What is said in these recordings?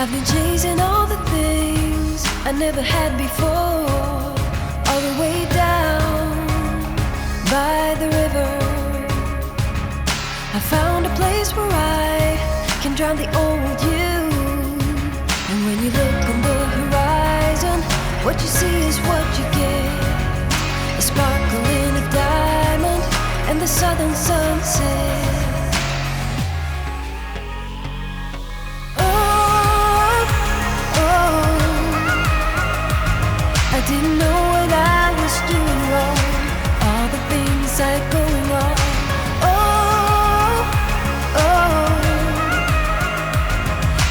I've been chasing all the things I never had before, all the way down by the river. I found a place where I can drown the old you. And when you look on the horizon, what you see is what you get. A sparkle in a diamond and the southern sunset. I didn't know what I was doing wrong, all the things I had going on.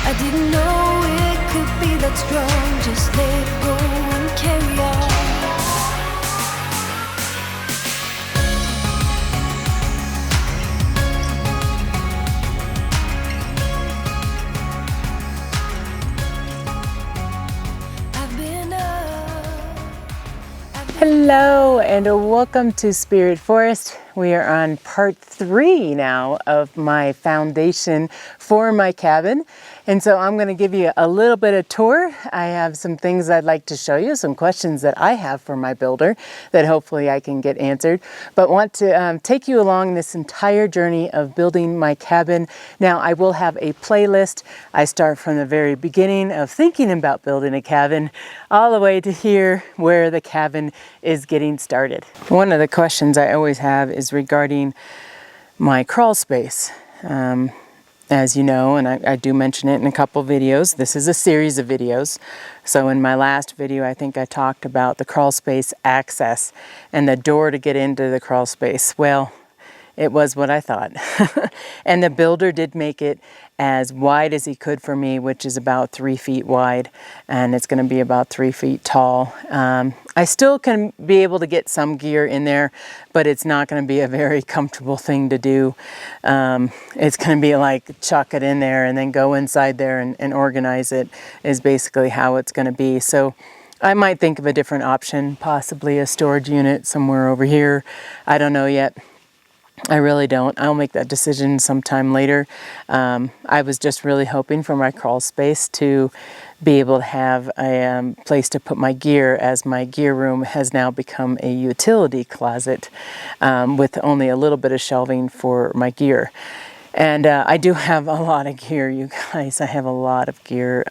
I didn't know it could be that strong. Just let go and carry on. Hello and welcome to Spirit Forest. We are on part 3 now of my foundation for my cabin. And so I'm going to give you a little bit of tour. I have some things I'd like to show you, some questions that I have for my builder that hopefully I can get answered. But want to take you along this entire journey of building my cabin. Now I will have a playlist. I start from the very beginning of thinking about building a cabin all the way to here where the cabin is getting started. One of the questions I always have is regarding my crawl space. As you know, and I do mention it in a couple videos, this is a series of videos. So in my last video, I think I talked about the crawl space access and the door to get into the crawl space. Well, it was what I thought. And the builder did make it as wide as he could for me, which is about 3 feet wide, and it's going to be about 3 feet tall. I still can be able to get some gear in there, but it's not going to be a very comfortable thing to do. It's going to be like chuck it in there and then go inside there and organize it is basically how it's going to be. So I might think of a different option, possibly a storage unit somewhere over here. I don't know yet. I really don't. I'll make that decision sometime later. I was just really hoping for my crawl space to be able to have a place to put my gear, as my gear room has now become a utility closet with only a little bit of shelving for my gear. And I do have a lot of gear, you guys. I have a lot of gear.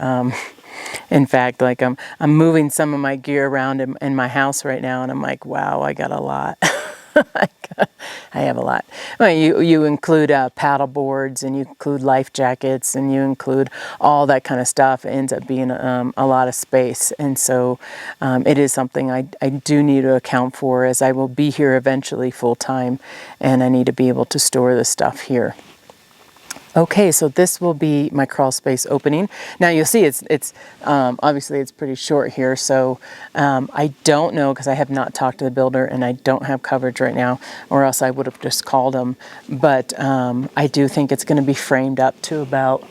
In fact, like I'm moving some of my gear around in my house right now, and I'm like, wow, I got a lot. I have a lot. Well, you include paddle boards, and you include life jackets, and you include all that kind of stuff. It ends up being a lot of space, and so it is something I do need to account for, as I will be here eventually full time, and I need to be able to store the stuff here. Okay, so this will be my crawl space opening. Now you'll see it's obviously it's pretty short here, so I don't know, because I have not talked to the builder and I don't have coverage right now, or else I would have just called them. But I do think it's going to be framed up to about,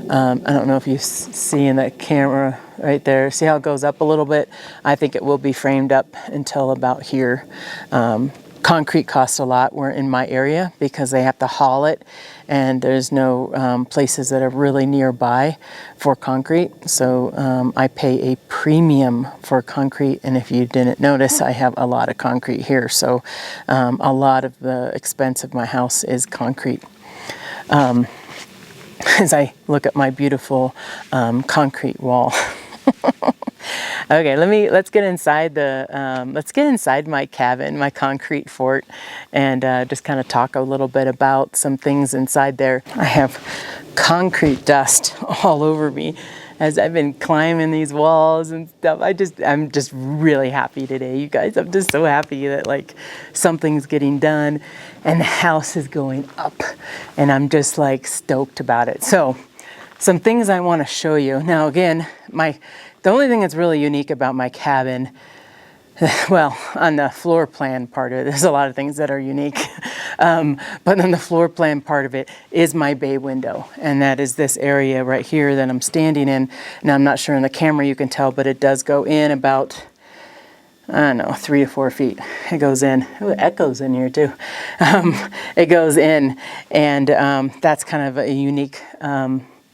I don't know if you see in that camera right there, see how it goes up a little bit? I think it will be framed up until about here. Concrete costs a lot. We're in my area because they have to haul it, and there's no places that are really nearby for concrete. So I pay a premium for concrete, and if you didn't notice, I have a lot of concrete here. So a lot of the expense of my house is concrete. As I look at my beautiful concrete wall. Okay, let's get inside my cabin, my concrete fort, and just kind of talk a little bit about some things inside there. I have concrete dust all over me as I've been climbing these walls and stuff. I'm just really happy today, you guys. I'm just so happy that like something's getting done and the house is going up, and I'm just like stoked about it. So some things I want to show you. Now again, the only thing that's really unique about my cabin, well, on the floor plan part of it, there's a lot of things that are unique. But on the floor plan part of it is my bay window. And that is this area right here that I'm standing in. Now, I'm not sure in the camera you can tell, but it does go in about, I don't know, 3 to 4 feet. It goes in. Ooh, it echoes in here too. It goes in, and that's kind of a unique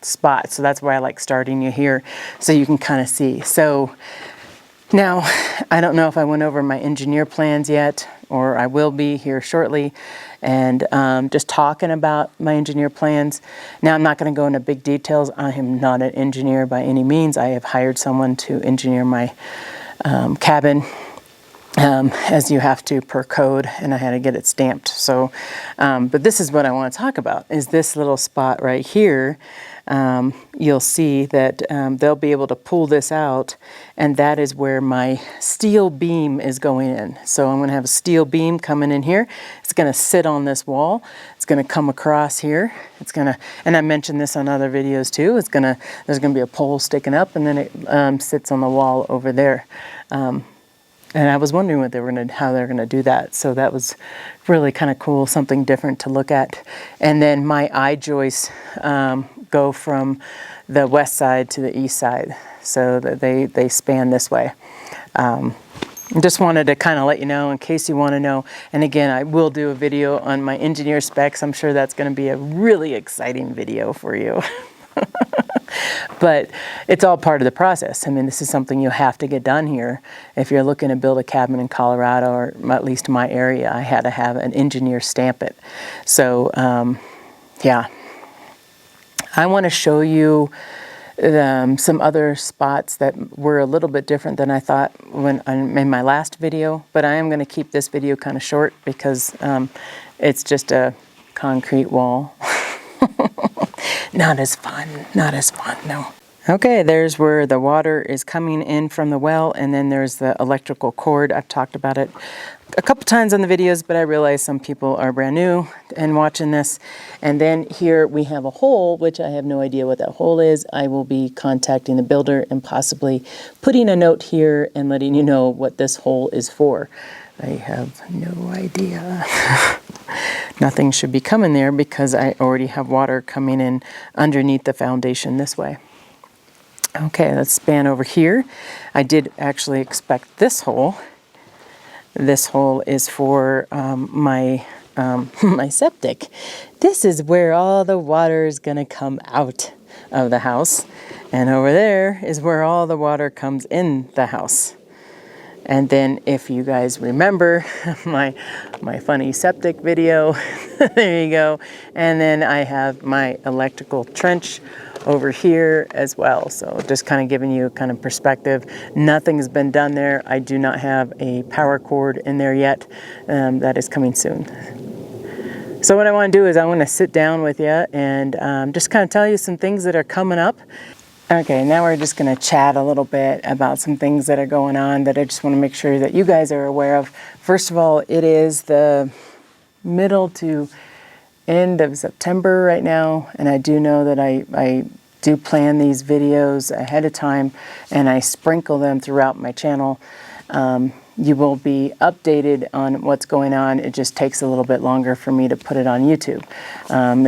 spot. So that's why I like starting you here, so you can kind of see. So now, I don't know if I went over my engineer plans yet, or I will be here shortly, and just talking about my engineer plans. Now, I'm not going to go into big details. I am not an engineer by any means. I have hired someone to engineer my cabin, as you have to per code, and I had to get it stamped. So, but this is what I want to talk about, is this little spot right here. You'll see that they'll be able to pull this out, and that is where my steel beam is going in. So I'm going to have a steel beam coming in here. It's going to sit on this wall. It's going to come across here. It's going to, and I mentioned this on other videos too, there's going to be a pole sticking up, and then it sits on the wall over there. And I was wondering how they're gonna do that. So that was really kind of cool, something different to look at. And then my eye joists go from the west side to the east side, so that they span this way. Just wanted to kind of let you know in case you want to know. And again, I will do a video on my engineer specs. I'm sure that's going to be a really exciting video for you. But it's all part of the process. I mean, this is something you have to get done here. If you're looking to build a cabin in Colorado, or at least my area, I had to have an engineer stamp it. So, yeah. I want to show you some other spots that were a little bit different than I thought in my last video. But I am going to keep this video kind of short because it's just a concrete wall. Not as fun, no. Okay, there's where the water is coming in from the well, and then there's the electrical cord. I've talked about it a couple times on the videos, but I realize some people are brand new and watching this. And then here we have a hole, which I have no idea what that hole is. I will be contacting the builder and possibly putting a note here and letting you know what this hole is for. I have no idea. Nothing should be coming there because I already have water coming in underneath the foundation this way. Okay, let's span over here. I did actually expect this hole. This hole is for my septic. This is where all the water is going to come out of the house. And over there is where all the water comes in the house. And then if you guys remember my funny septic video, there you go. And then I have my electrical trench over here as well. So just kind of giving you kind of perspective. Nothing's been done there. I do not have a power cord in there yet. That is coming soon. So what I want to do is I want to sit down with you and just kind of tell you some things that are coming up. Okay, now we're just going to chat a little bit about some things that are going on that I just want to make sure that you guys are aware of. First of all, it is the middle to end of September right now, and I do know that I do plan these videos ahead of time, and I sprinkle them throughout my channel. You will be updated on what's going on. It just takes a little bit longer for me to put it on YouTube.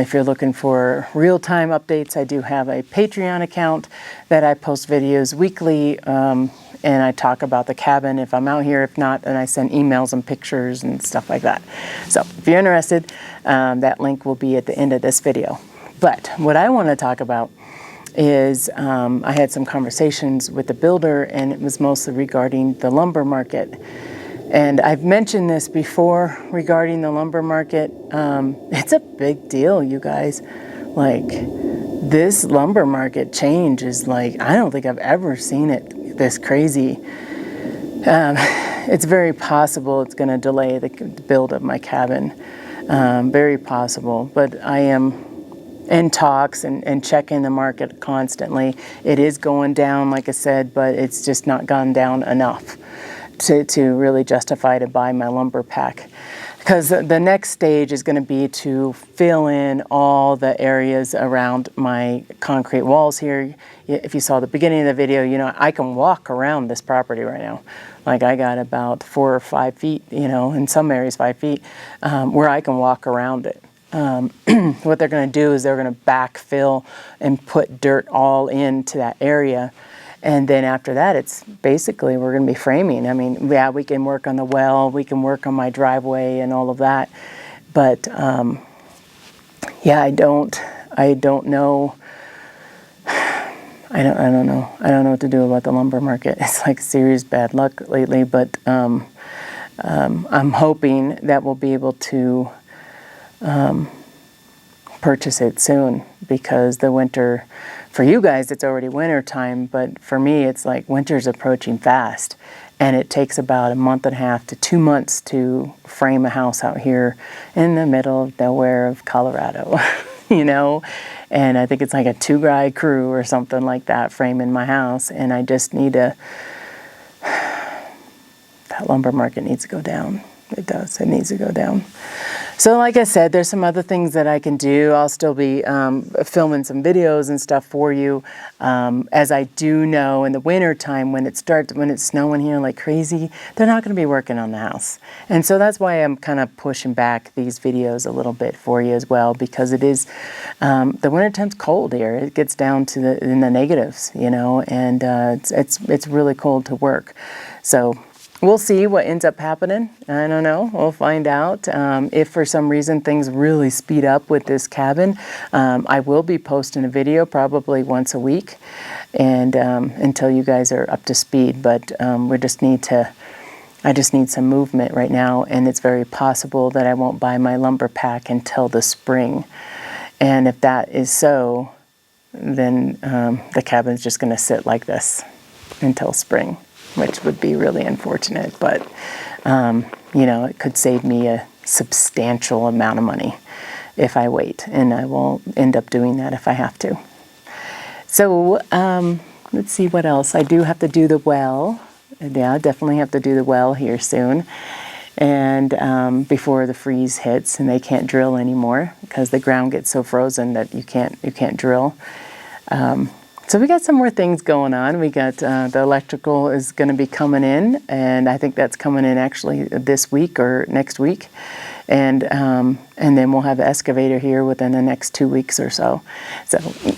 If you're looking for real-time updates, I do have a Patreon account that I post videos weekly, and I talk about the cabin if I'm out here. If not, then I send emails and pictures and stuff like that. So if you're interested, that link will be at the end of this video. But what I want to talk about is I had some conversations with the builder, and it was mostly regarding the lumber market. And I've mentioned this before regarding the lumber market. It's a big deal, you guys. Like, this lumber market change is like, I don't think I've ever seen it this crazy. It's very possible it's going to delay the build of my cabin. Very possible, but I am in talks and checking the market constantly. It is going down, like I said, but it's just not gone down enough to really justify to buy my lumber pack. Because the next stage is going to be to fill in all the areas around my concrete walls here. If you saw the beginning of the video, you know, I can walk around this property right now. Like, I got about 4 or 5 feet, you know, in some areas 5 feet, where I can walk around it. What they're going to do is they're going to backfill and put dirt all into that area. And then after that, it's basically, we're going to be framing. I mean, yeah, we can work on the well, we can work on my driveway and all of that. But yeah, I don't know I don't know. I don't know what to do about the lumber market. It's like serious bad luck lately, but I'm hoping that we'll be able to purchase it soon, because the winter, for you guys, it's already winter time, but for me, it's like winter's approaching fast. And it takes about a month and a half to 2 months to frame a house out here in the middle of nowhere of Colorado, you know? And I think it's like a 2-guy crew or something like that framing my house. And I just need to, that lumber market needs to go down. It does. It needs to go down. So like I said, there's some other things that I can do. I'll still be filming some videos and stuff for you. As I do know, in the winter time, when it's snowing here like crazy, they're not going to be working on the house. And so that's why I'm kind of pushing back these videos a little bit for you as well, because it is, the winter time's cold here. It gets down to in the negatives, you know, and it's really cold to work. So we'll see what ends up happening. I don't know. We'll find out. If for some reason things really speed up with this cabin, I will be posting a video probably once a week, and until you guys are up to speed. But I just need some movement right now, and it's very possible that I won't buy my lumber pack until the spring. And if that is so, then the cabin's just going to sit like this until spring, which would be really unfortunate, but you know, it could save me a substantial amount of money if I wait, and I will end up doing that if I have to. So let's see what else. I do have to do the well. Yeah, definitely have to do the well here soon, and before the freeze hits and they can't drill anymore because the ground gets so frozen that you can't drill. So we got some more things going on. We got the electrical is going to be coming in, and I think that's coming in actually this week or next week, and then we'll have the excavator here within the next 2 weeks or so. So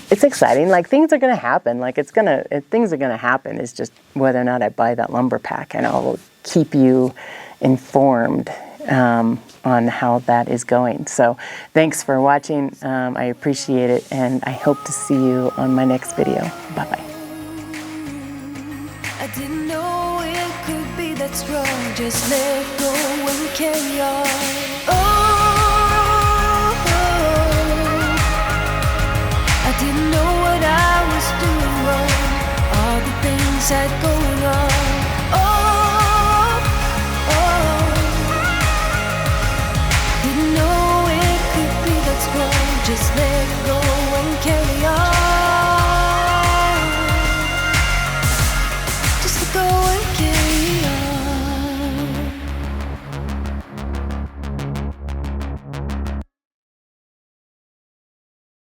it's exciting. Like, things are going to happen. Like, things are going to happen. It's just whether or not I buy that lumber pack, and I'll keep you informed on how that is going. So thanks for watching. I appreciate it, and I hope to see you on my next video. Bye-bye. I didn't know it could be that strong. Just let go and carry on. I didn't know what I was doing wrong. All the things I'd going on. Didn't know it could be that strong. Just let go.